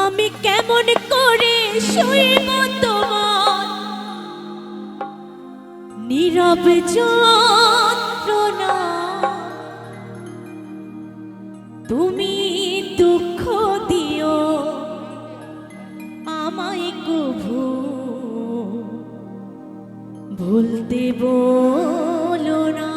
আমি কেমন করে সইব তোমার নীরব যন্ত্রণা। তুমি দুঃখ দিও আমায় কভু ভুলতে বলো না।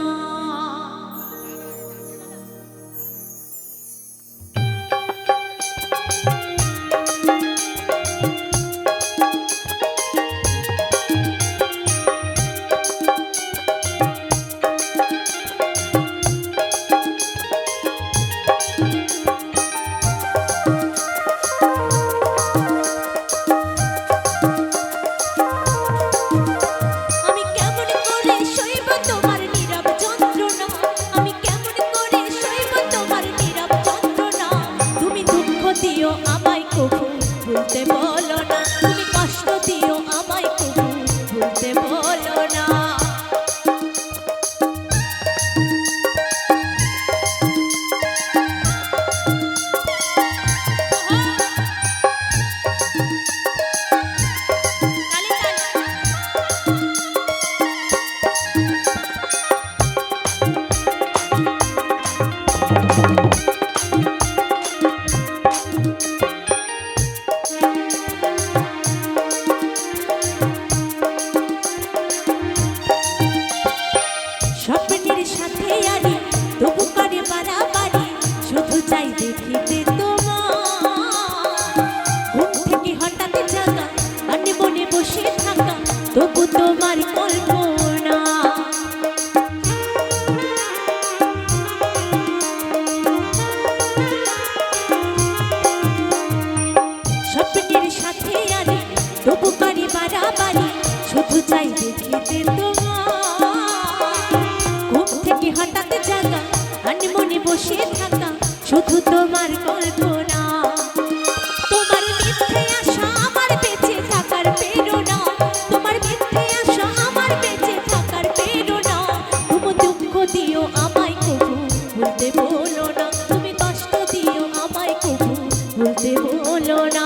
ভুলতে বলো না, তুমি কষ্ট দিও আমায় কবু ভুলতে বলো না। স্বপ্নের সাথে আনি তবু করে বাড়াবাড়ি, শুধু চাই দেখিতে তোমার। ঘুম থেকে হঠাৎ জাগা আনি মনে বসে থাকা, তবু তোমার কল্পনা। স্বপ্নের সাথে আনি তবু করে বাড়াবাড়ি, শুধু চাই দেখিতে হঠাৎ জাগা আনি মনে বসে থাকা, শুধু তোমার কল্পনা। তোমার মিথ্যে আশা আমার বেঁচে থাকার প্রেরণা, তোমার মিথ্যে আশা আমার বেঁচে থাকার প্রেরণা। তুমি দুঃখ দিও আমায় কবু ভুলতে বলো না, তুমি কষ্ট দিও আমায় কবু ভুলতে বলো না।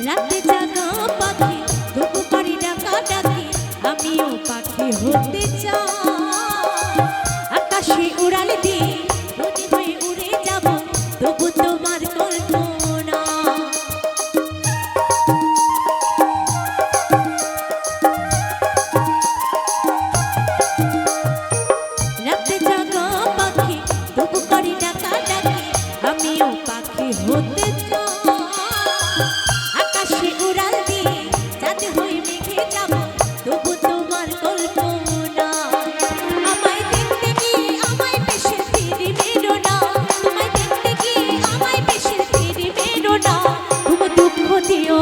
রাতে জাগা পাখি তবু করি ডাকা ডাকি, আমিও পাখি হতে চাই। আকাশে উড়াল দিয়ে নদী হয়ে উড়ে যাব, তবু তোমার কল্পনা। রাতে জাগা পাখি তবু করি ডাকা ডাকি, আমিও পাখি হতে চাই। আকাশে উড়াল দিয়ে যাতে হই মেঘে যাব, তবু তোমার কল্পনা। আমায় দেখতে গিয়ে আমায় পেশে ফিরে বেরো না, তোমায় দেখতে গিয়ে আমায় পেশে ফিরে বেরো না। তুমি দুঃখ দিও,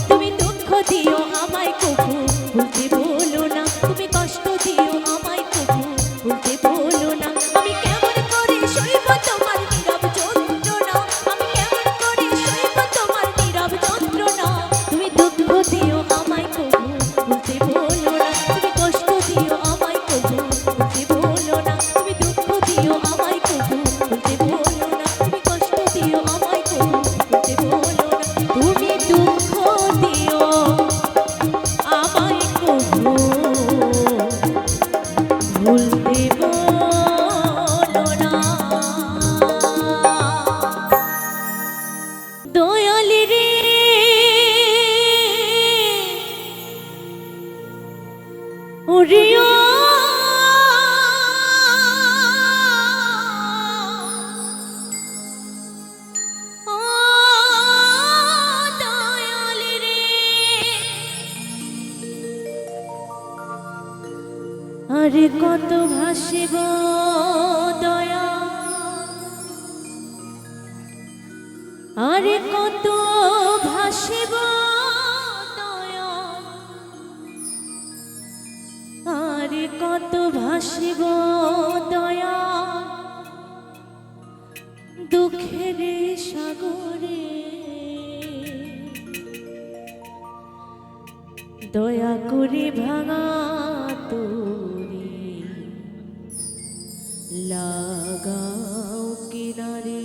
তুমি দুঃখ দিও আমায় কবু ভুলতে বলো না, তুমি কষ্ট দিও আমায় কবু ভুলতে বলো না। আমি কেমন করে সইব তোমার নীরব যন্ত্রণা, আমি কেমন করে সইব তোমার নীরব যন্ত্রণা। তুমি দুঃখ দিও আমায় কবু ভুলতে বলো না, তুমি কষ্ট দিও আমায় কবু ভুলতে বলো না। তুমি দুঃখ দিও আমায় কবু ভুলতে বলো না, তুমি কষ্ট দিও আমায় কবু ভুলতে বলো না। তুমি দুঃখ দিও আমায় কবু ভুলতে বলো না। দয়াল রে ওরিও দয়াল রে, আরে কত ভাসিব দয়া, আরে কত ভাসিব দয়া আর কত ভাসিব দয়া দুঃখের সাগরে দয়া করে ভাঙা তোরে লাগাও কিনারে।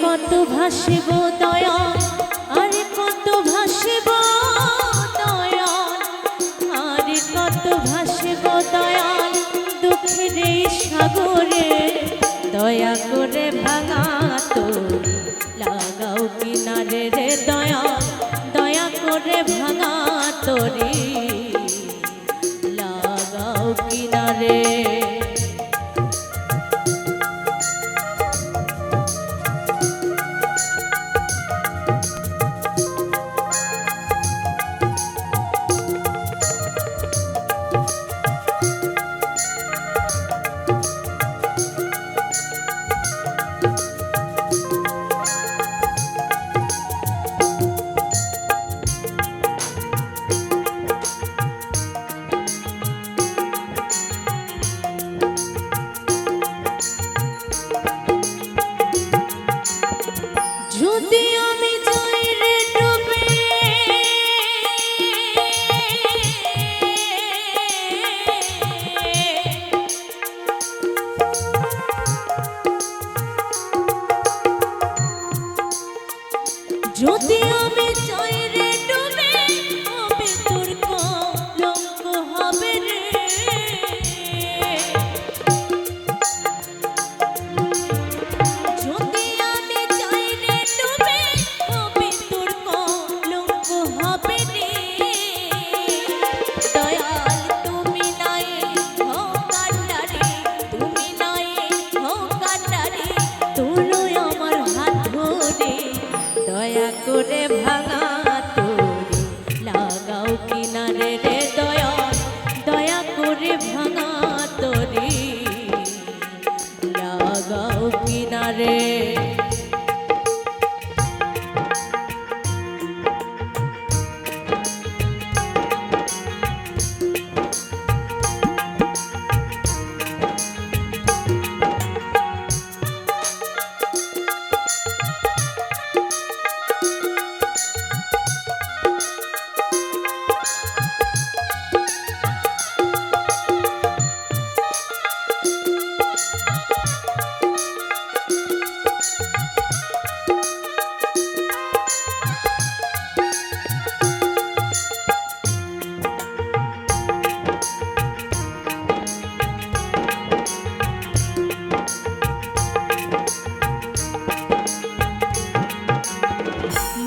কত ভাসিব দয়া আর কত ভাসিব দয়া আর কত ভাসিব দয়া দুঃখের এই সাগরে দয়া করে ভাঙা তোরে লাগাও কিনারে রে দয়া দয়া করে ভাঙা তোরে লাগাও কিনারে। যদি আমি যাই রে ডুবে যদি আমি যাই রে ডুবে হবে তোর কলঙ্ক হবে রে যদি আমি যাই রে ডুবে হবে তোর কলঙ্ক হবে রে দয়াল তুমি নাই হো কান্ডারে তুমি নাই হো কান্ডারে তোলো আমার হাত ধরে দয়া করে ভাঙা তোরে লাগাও কিনারে রে দয়া দয়া করে ভাঙা তোরে লাগাও কিনারে।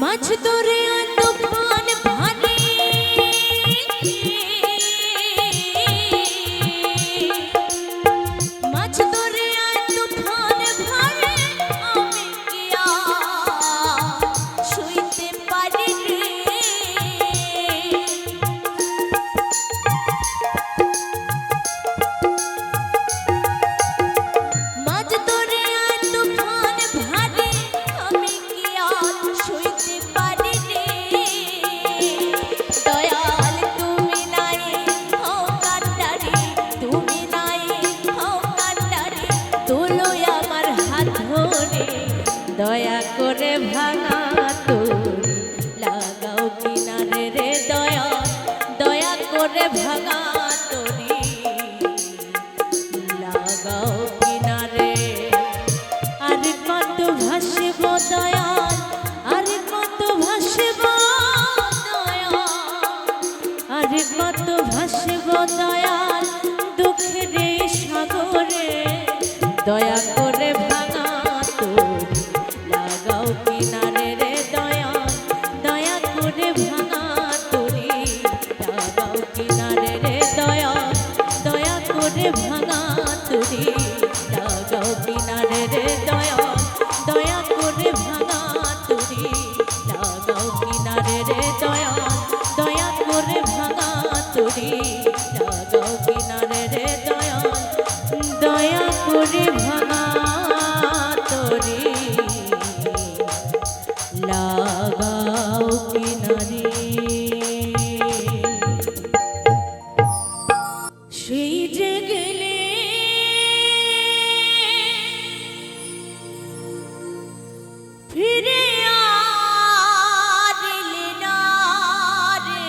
মাছ ধরে তুফান ভানে মাছ ধরে তুফান ভানে আমি কি শুইতে পারি রে মাছ ধরে তুফান ভানে আমি কি শুইতে পারি রে দয়াল তুমি নাই হো কান্ডারে তুমি নাই হো কান্ডারে তোলো আমার হাত ধরে দয়া করে ভাঙা তোরে লাগাও কিনারে রে দয়া দয়া করে ভাঙা তোরে লাগাও কিনারে। দয়া করে ভাঙা তরি লাগাও কিনারে রে দয়া, দয়া করে ভাঙা তরি লাগাও কিনারে রে দয়া, দয়া করে ভাঙা তরি লাগাও কিনারে রে দয়া, দয়া করে ভাঙা তরি লাগাও কিনারে রে দয়া, দয়া করে ভাঙা তরি লাগাও কিনারে রে দয়া, দয়া করে ভাঙা তরি লাগাও কিনারে। সেই যে গেলে ফিরে আর এলে না রে,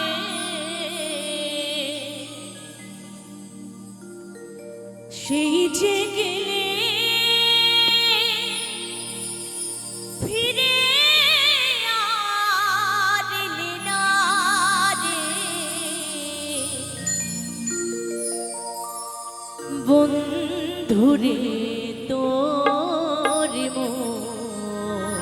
সেই যে গেলে ফিরে আর এলে না রে, বন্ধুরে তোর মন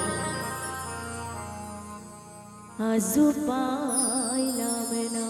আজও পাইলাম না।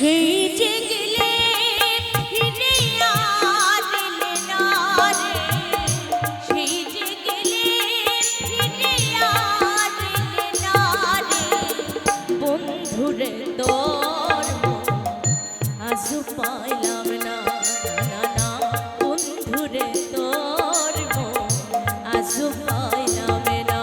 সেই যে গেলে ফিরে আর এলে না রে, সেই যে গেলে ফিরে আর এলে না রে, বন্ধুরে তোর মন আজও পাইলাম না, না না বন্ধুরে তোর মন আজও পাইলাম না।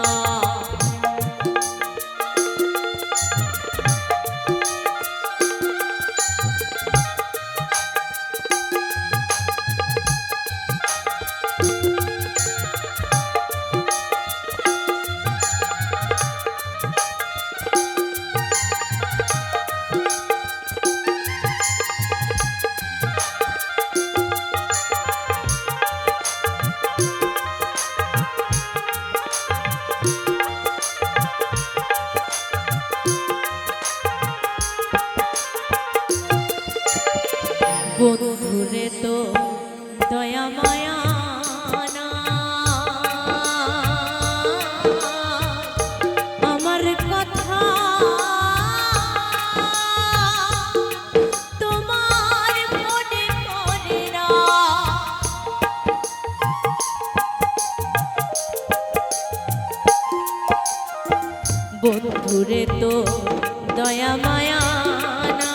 বন্ধুরে তো দয়া মায়া না, আমার কথা তোমার মনে পড়ে না, বন্ধুরে তো দয়া মায়া না,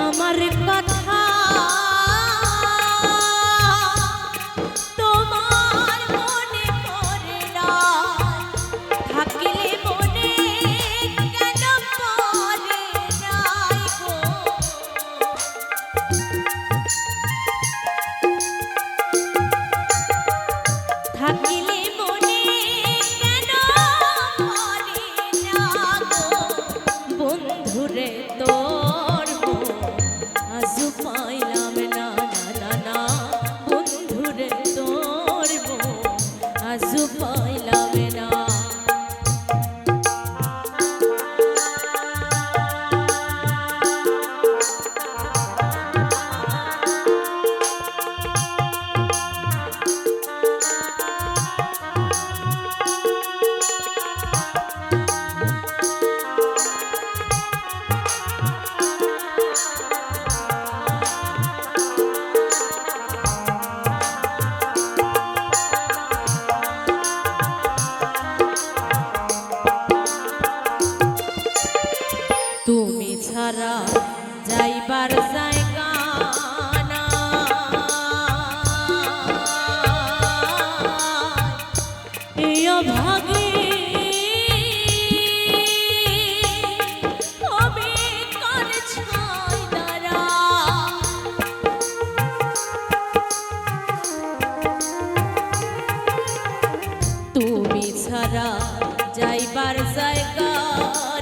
আমার কথা তোমার মনে পড়ে না, থাকলে মনে কেন পড়ে নাই গো, থাকলে মনে কেন পড়ে না গো, বন্ধুরে তোর মন আজও পাইলাম না, না না বন্ধুরে তোর মন আজও পাইলাম না। অভাগে আমি কার ছায় দাঁড়া তুমি ছাড়া যাইবার জায়গা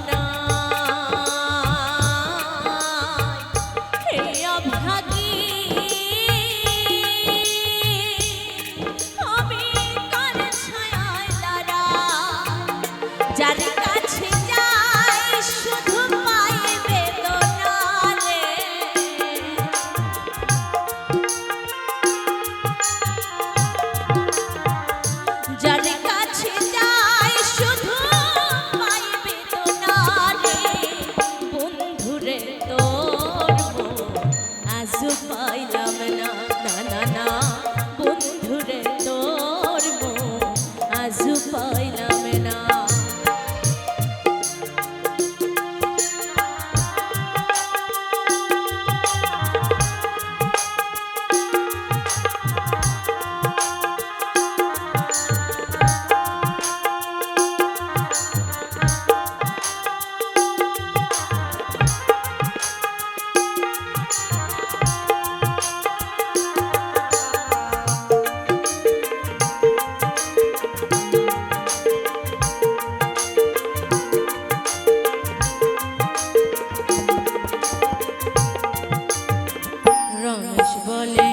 নাই হে অভাগী আমি কার ছায়ায় দাঁড়াই যার কাছে যাই শুধু পাই বেদনা রে যার কাছে যাই শুধু পাই বেদনা রে বন্ধুরে তোর আজ পাইলাম না না না না বন্ধুরে তোর আজ পাইলাম না রমেশ বলে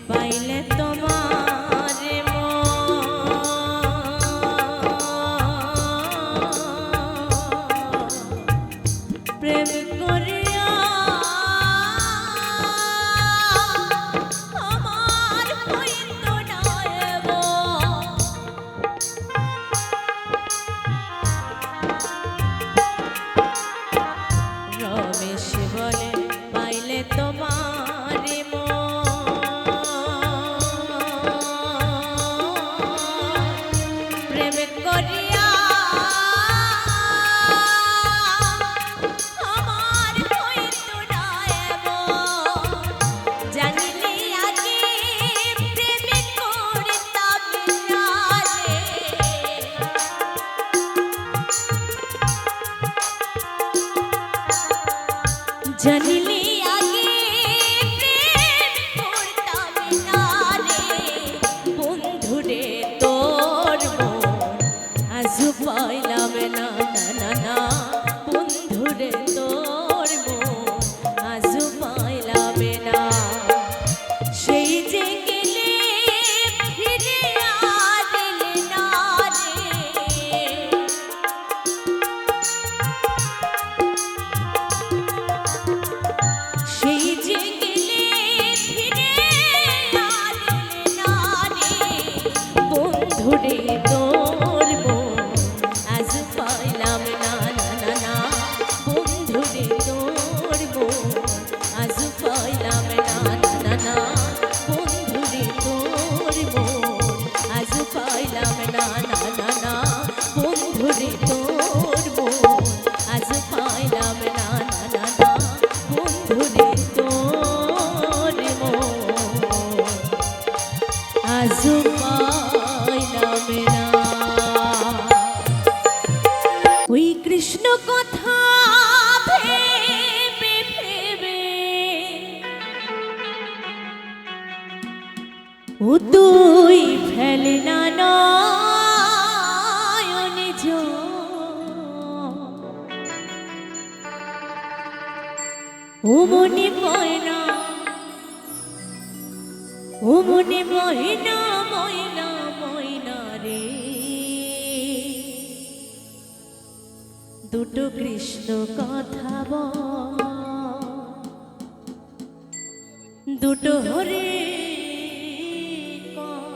পাইলে তোমার প্রেম করিয়া আমার হইত না রমেশ বলে পাইলে তোমার প্রেম করিয়া আমার হইত না জানিলে আগে প্রেম করতাম না রে জানিলে আগে প্রেম করতাম না রে বন্ধুরে তোর আজ পাইলাম না না না না বন্ধুরে তোর আজ পাইলাম না সেই যে গেলে ফিরে আর এলে না রে সেই যে গেলে ফিরে আর এলে না রে বন্ধুরে তোর আজ পাইলাম না না না না বন্ধুরে তোর আজ পাইলাম না না না না বন্ধুরে তোর আজ পাইলাম না না না না বন্ধুরে তোর আজ পাইলাম না না না না বন্ধুরে তোর আজ পাইলাম না ওই কৃষ্ণ কথা ভেবে ভেবে ও তুই ফেলে না নয়ন জল ও মনে ময়না ও মনে ময়না ময়না ময়না রে দুটো কৃষ্ণ কথা বল দুটো হরে কথা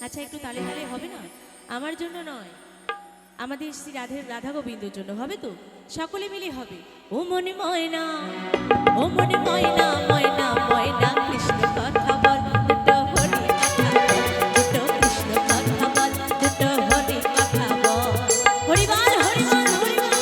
আচ্ছা একটু তালে তালে হবে না? আমার জন্য নয়, আমাদের শ্রী রাধা গোবিন্দর জন্য হবে তো? সকলে মিলে হবে। ও মনে ময়না, ও মনে ময়না, ময়না ময়না কৃষ্ণ কথা বল, দুটো হরি কথা বল, দুটো কৃষ্ণ কথা বল, দুটো হরি কথা বল। হরি বল, হরি বল, হরি বল।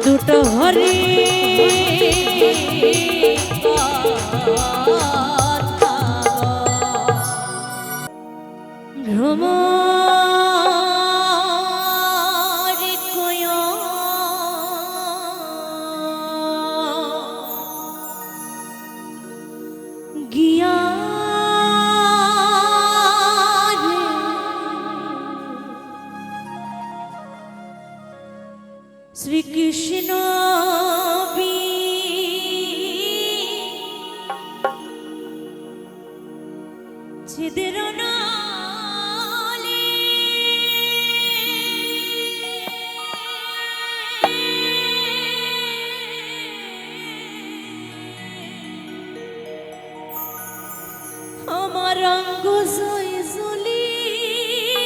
দুটো হরি ভ্রমরি কয় শ্রীকৃষ্ণ ছেদের নালে আমার অঙ্গ জয় জ্বলিয়ারে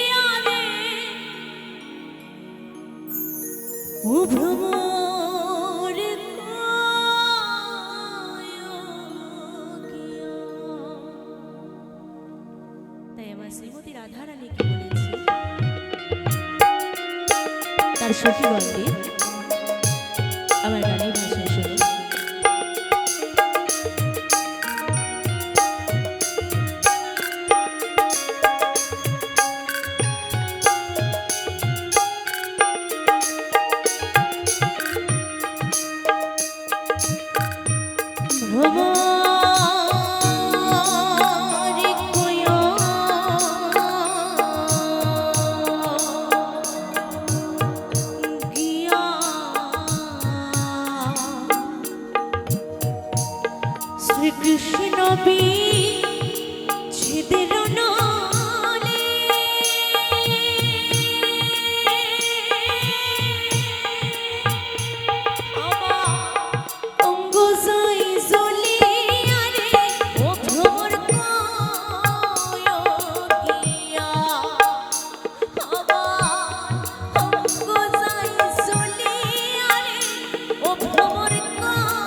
ও ভ্রমর তাই আমার শ্রীমতী রাধারানীকে বলেছি তার সখী বন্দে আমার গানের ভাষায় শুনুন। শ্রীকৃষ্ণ ছেদের নালে অঙ্গ জয় জ্বলিয়ারে ও ভ্রমর কয়কিয়া অঙ্গ জয় জ্বলিয়ারে ও ভ্রমর কয়কিয়া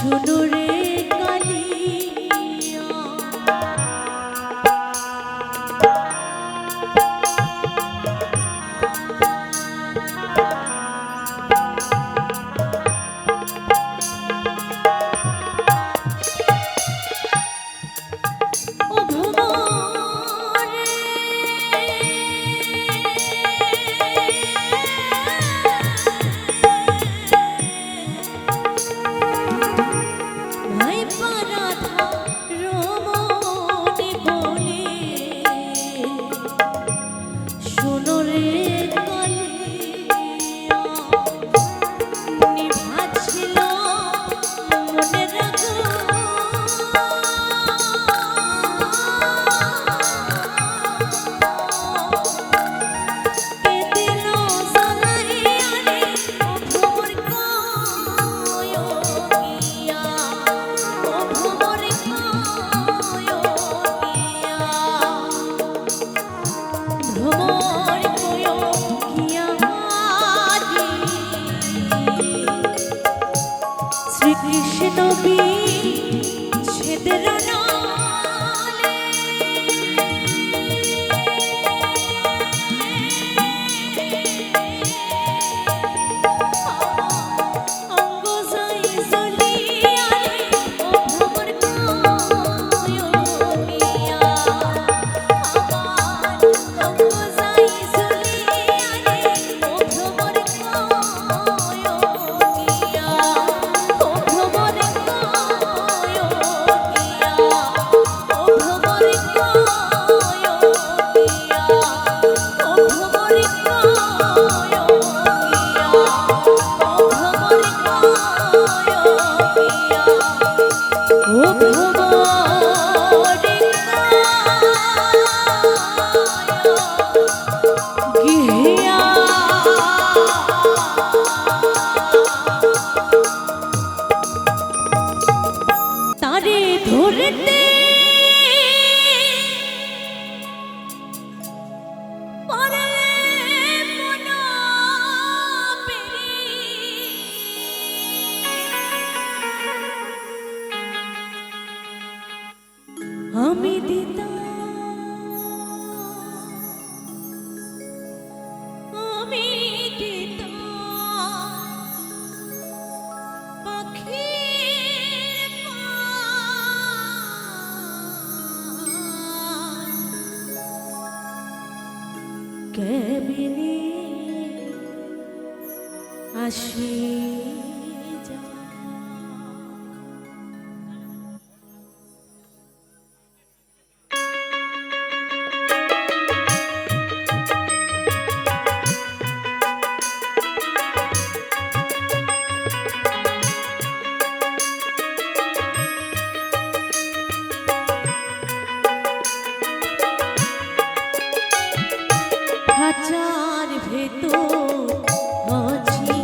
শোনো রে কালিয়া ও ভ্রমরে ভাই পারাধা রমণী বলে শোনো রে কালিয়া নিভাছিল মনের কে দিল জ্বালাইয়া রে ও ভ্রমর কায়কিয়া ও ভ্রমর কায়কিয়া ভ্রমর কায়কিয়া শ্রীকৃষ্ণ বিচ্ছেদের নালে অঙ্গ যাই জ্বলিয়া রে ও ভ্রমর কায়কিয়া আমার অঙ্গ যাই জ্বলিয়া রে ও ভ্রমর কায়কিয়া ও ভ্রমর কায়কিয়া ও ভ্রমর কায়কিয়া ও ভ্রমর কায়কিয়া ও ভ্রমর গিয়া তারে ধরতে পারে মন পেরি আমি দিতাম আমি দিতাম পাখির পায় কেমনে আসি যায় খাঁচার ভেতর আছি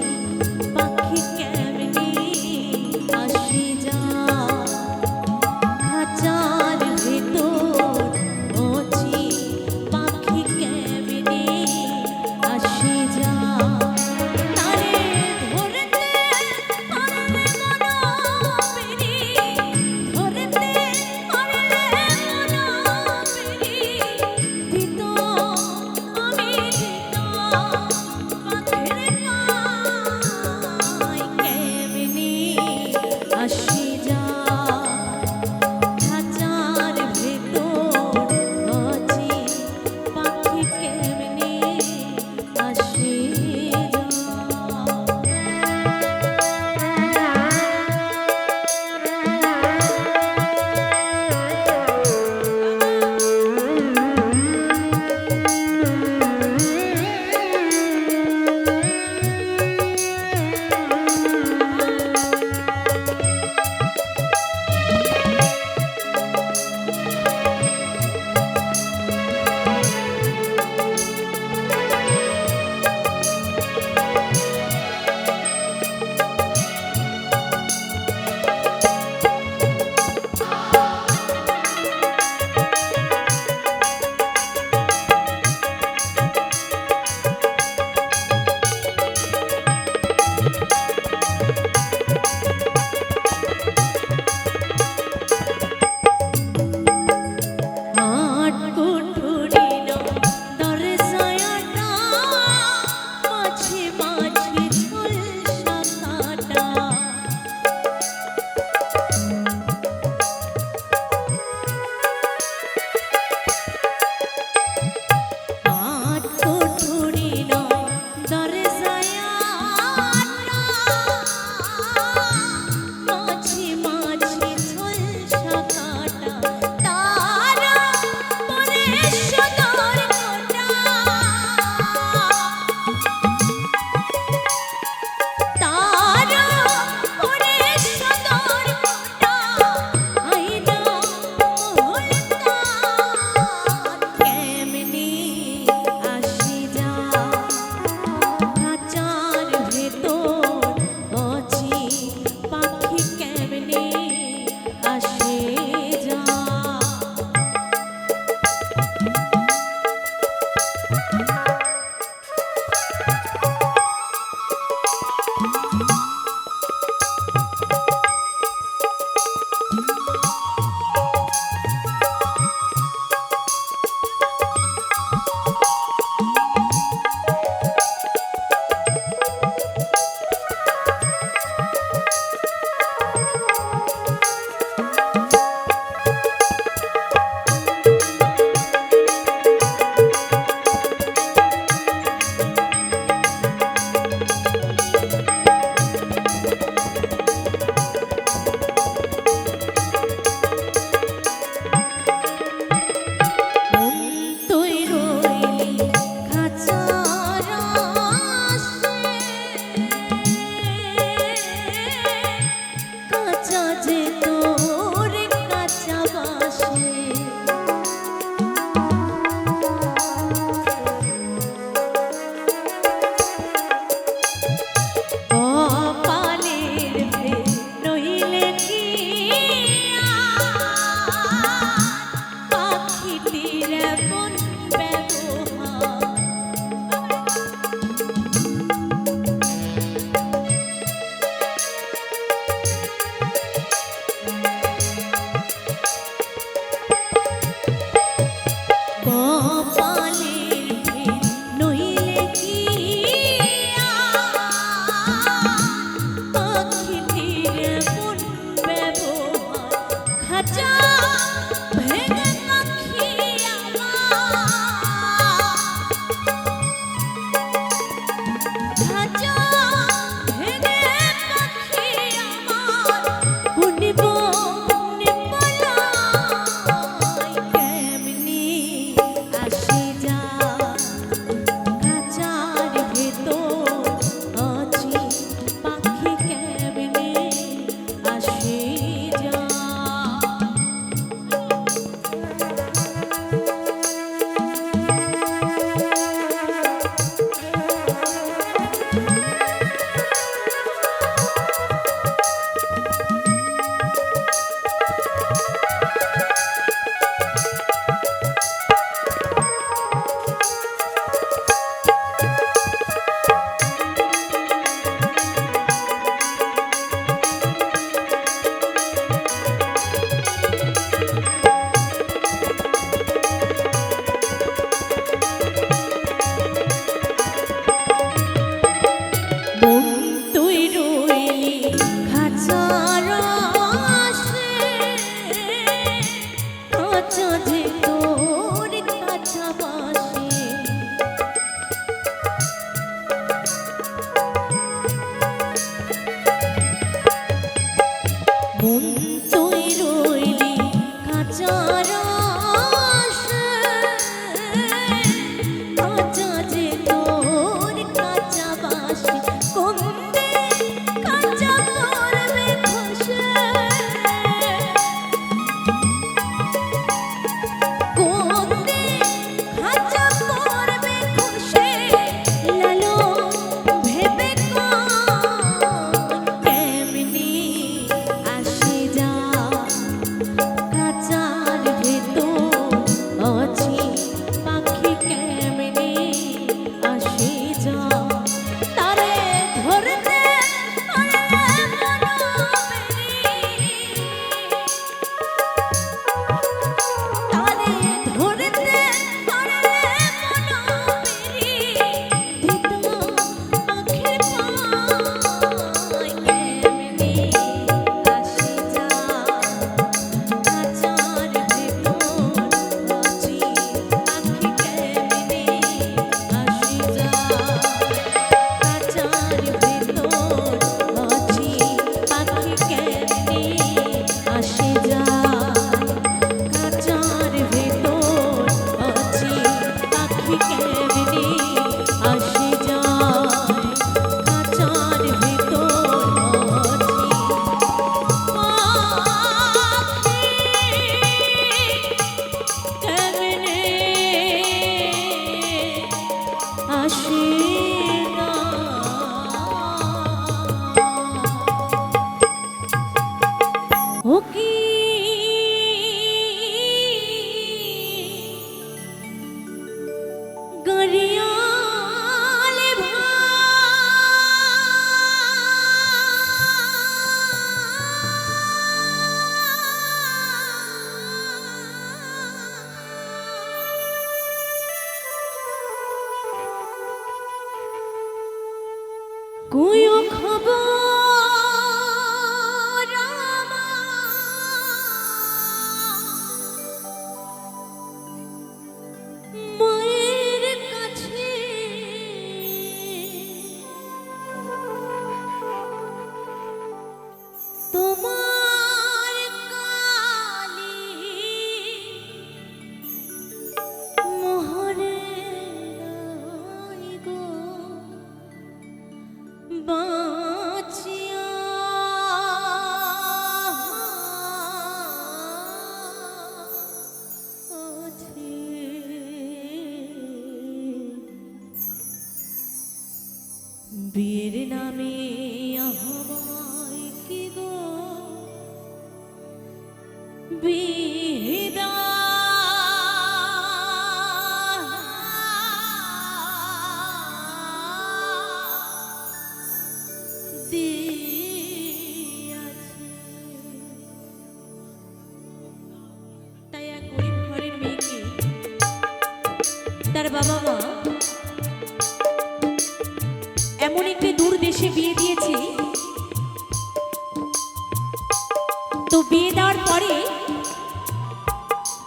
তো বিয়ে দেওয়ার পরে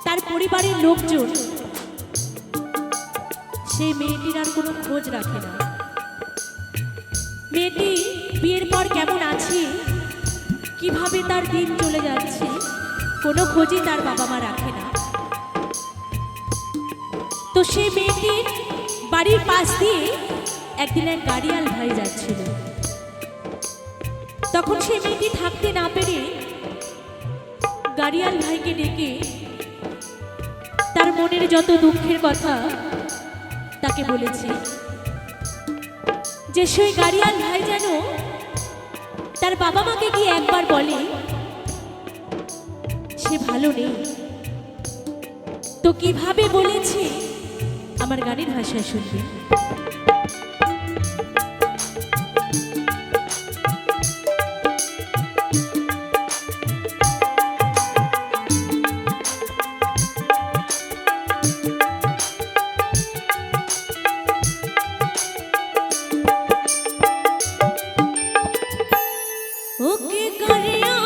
তার পরিবারের লোকজন সেই মেয়েটির আর কোনো খোঁজ রাখে না। মেয়েটি বিয়ের পর কেমন আছে, কিভাবে তার দিন চলে যাচ্ছে, কোনো খোঁজই তার বাবা মা রাখে না। তো সেই মেয়েটির বাড়ির পাশ দিয়ে একদিন এক গাড়িয়াল ভাই যাচ্ছিল। তখন সেই মেয়েটি থাকতে না পেরে গাড়িয়াল ভাইকে ডেকে তার মনের যত দুঃখের কথা তাকে বলেছে, যে সেই গাড়িয়াল ভাই যেন তার বাবা মাকে গিয়ে একবার বলে সে ভালো নেই। তো কিভাবে বলেছে আমার গানের ভাষায় শুনবে। ওকে গাড়িয়াল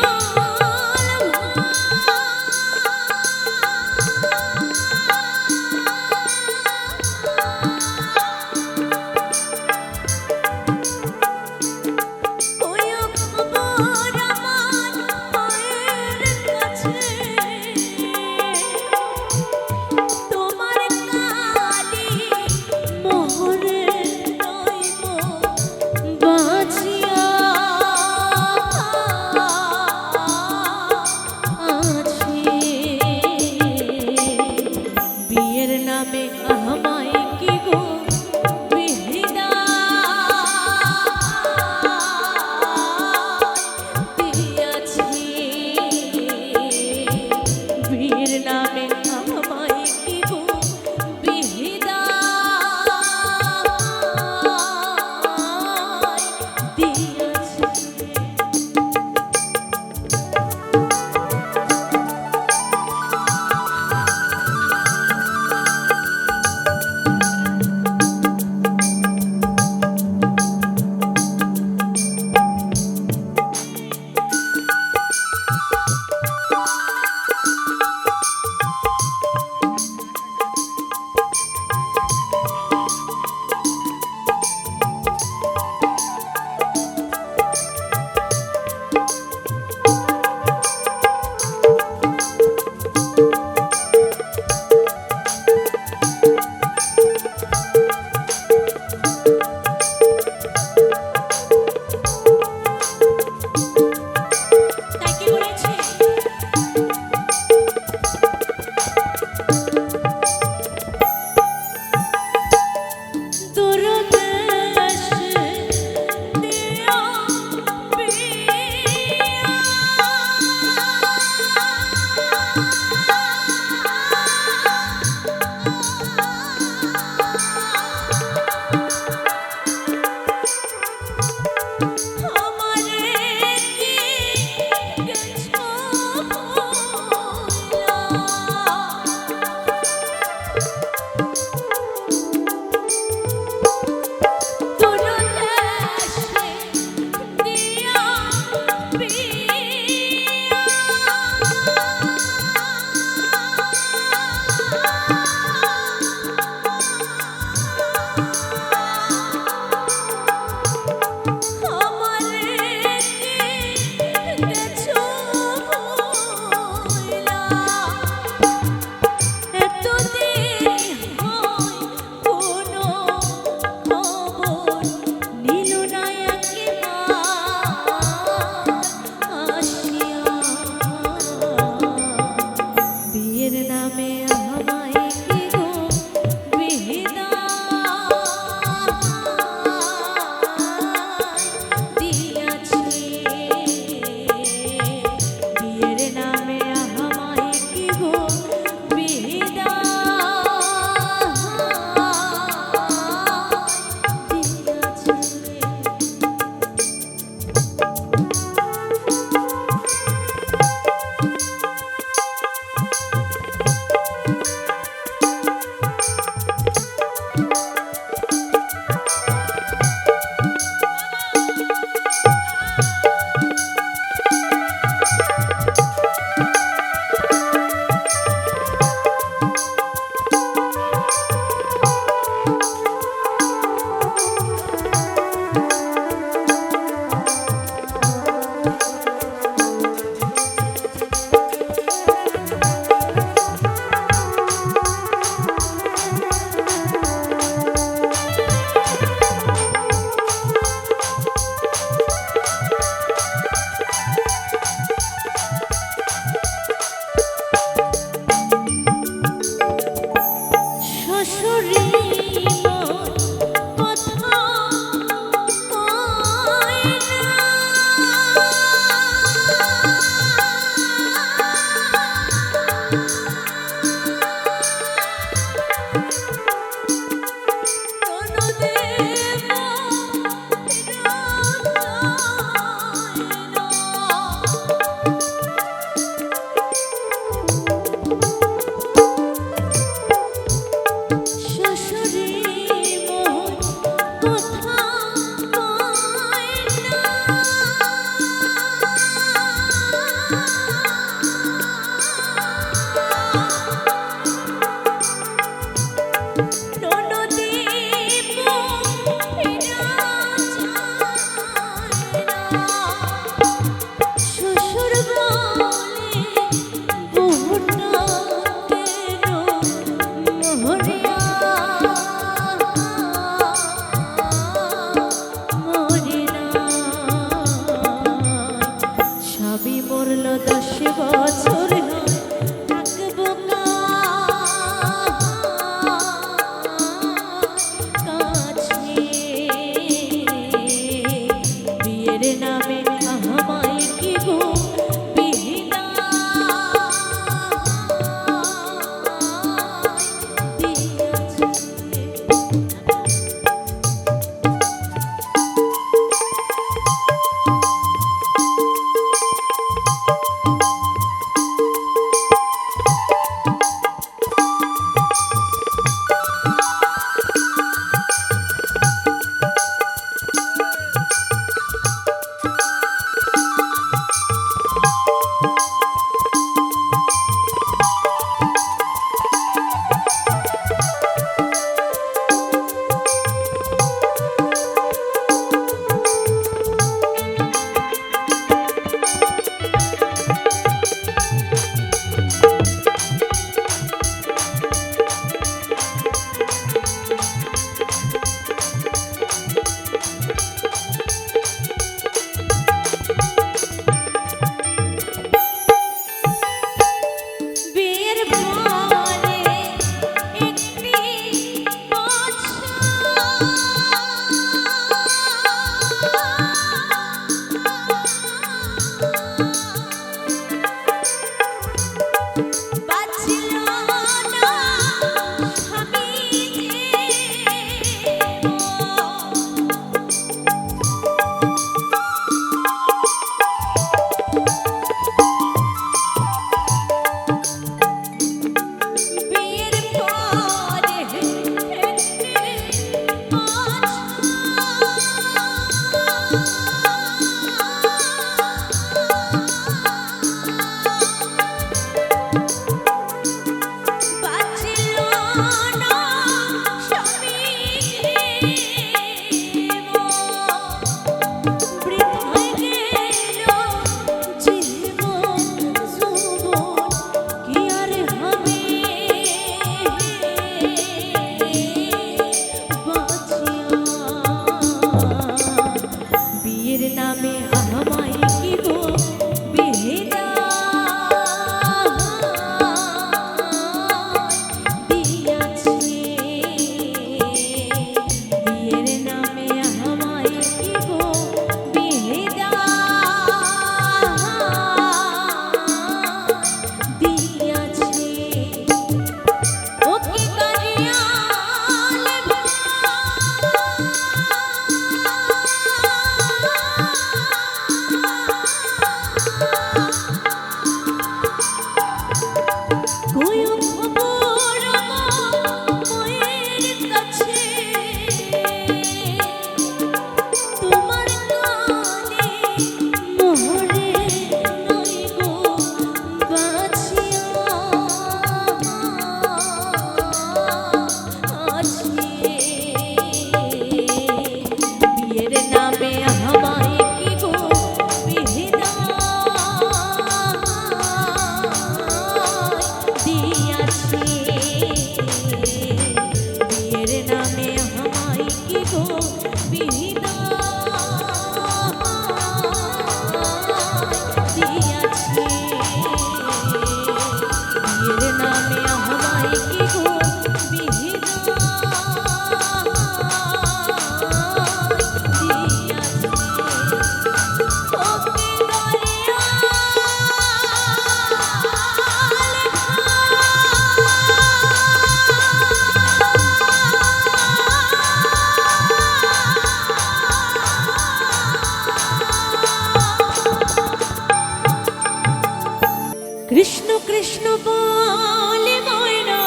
কৃষ্ণ কৃষ্ণ বলে ময়না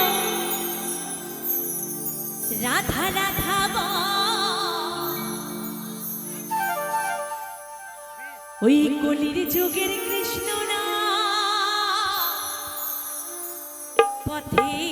রাধা রাধা ওই কলির যুগের কৃষ্ণ না পথে